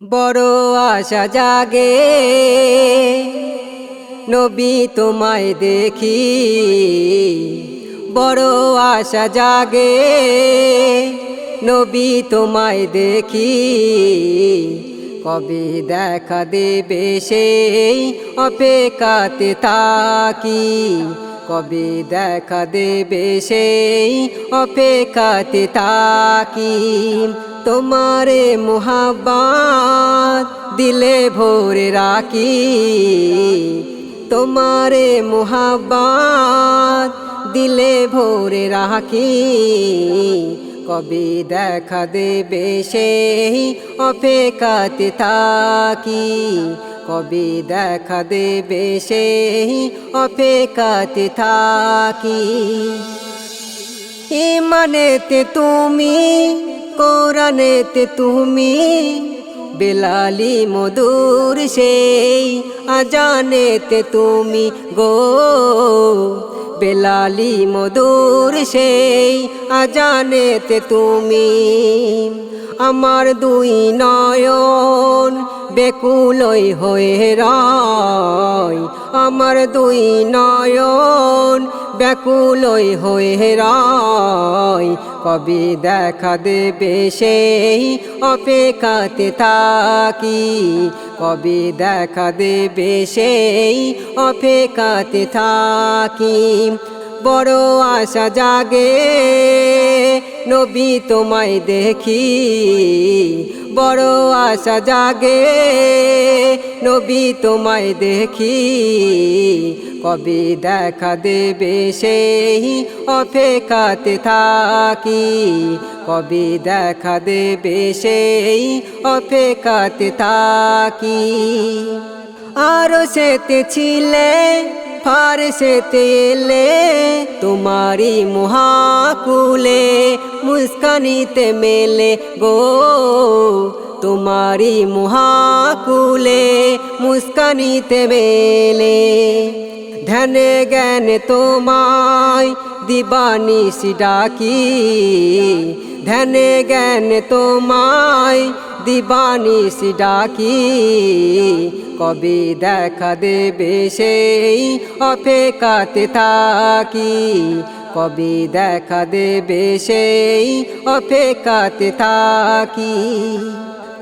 বড় আশা জাগে নবী তোমায় দেখি, বড় আশা জাগে নবী তোমায় দেখি। কবে দেখা দেবে সেই অপেক্ষাতে থাকি, কবে দেখা দেবে সেই অপেক্ষাতে থাকি। তোমারে মুহাব্বত দিলে ভরে রাখি, তোমারে মুহাব্বত দিলে ভরে রাখি। কবে দেখা দেবে সেই অপেক্ষাতে থাকি, কবে দেখা দেবে সেই অপেক্ষাতে থাকি। ঈমানেতে তুমি, কোরআনেতে তুমি, বেলালি মধুর সেই আজানেতে তুমি গো। বেলালি মধুর সেই আজানেতে তুমি। আমার দুই নয়ন বেকুলই হয়ে রয়, আমার দুই নয়ন ব্যাকুলই হয়ে রয়। কবে দেখা দেবে সেই অপেক্ষাতে থাকি, কবে দেখা দেবে সেই অপেক্ষাতে থাকি। বড় আশা জাগে নবী তোমায় দেখি, বড় আশা জাগে নবী তোমায় দেখি। কবে দেখা দেবে সেই অপেক্ষাতে থাকি, কবে দেখা দেবে সেই অপেক্ষাতে থাকি। আরশেতে ছিলে ফারশেতে এলে, তোমারি মহাকুলে মুস্কানিতে মেলে গো। তোমারি মহাকুলে মুস্কানিতে মেলে। ধ্যানে জ্ঞানে তোমায় দিবানিশি ডাকি, ধ্যানে জ্ঞানে তোমায় দিবানিশি ডাকি। কবে দেখা দেবে সেই অপেক্ষাতে থাকি, কবে দেখা দেবে সেই অপেক্ষাতে থাকি।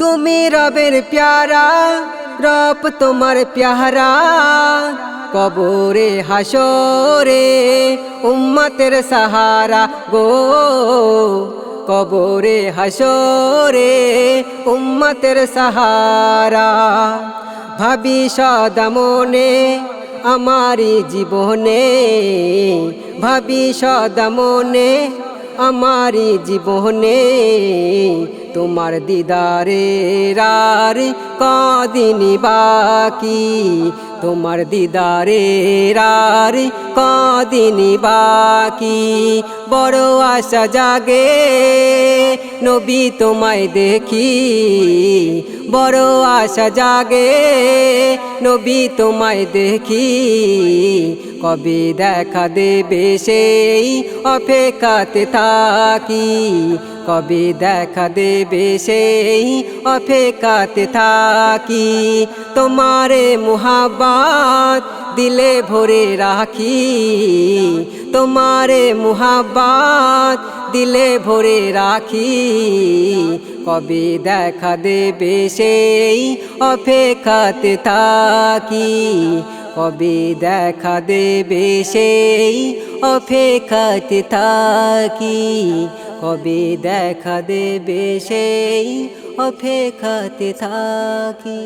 তুমি রবের প্যারা, রব তোমার প্যারা, কবরে হাসরে উম্মতের সাহারা গো। কবরে হাসরে উম্মতের সাহারা। ভাবি সদা মনে আমারি জীবনে, ভাবি সদা মনে আমারি জীবনে। তোমার দিদারের আর কদিনই বাকি, তোমার দিদারের আর কদিনই বাকি। বড় আশা জাগে নবী তোমায় দেখি, বড় আশা জাগে নবী তোমায় দেখি। কবে দেখা দেবে সেই অপেক্ষাতে থাকি, কবে দেখা দেবে সেই অপেক্ষাতে থাকি। তোমারে মুহাব্বত দিলে ভরে রাখি, তোমারে মুহাব্বত দিলে ভরে রাখি। কবে দেখা দেবে সেই অপেক্ষাতে থাকি, কবে দেখা দেবে সেই অপেক্ষাতে থাকি, কবে দেখা দেবে সেই অপেক্ষাতে থাকি।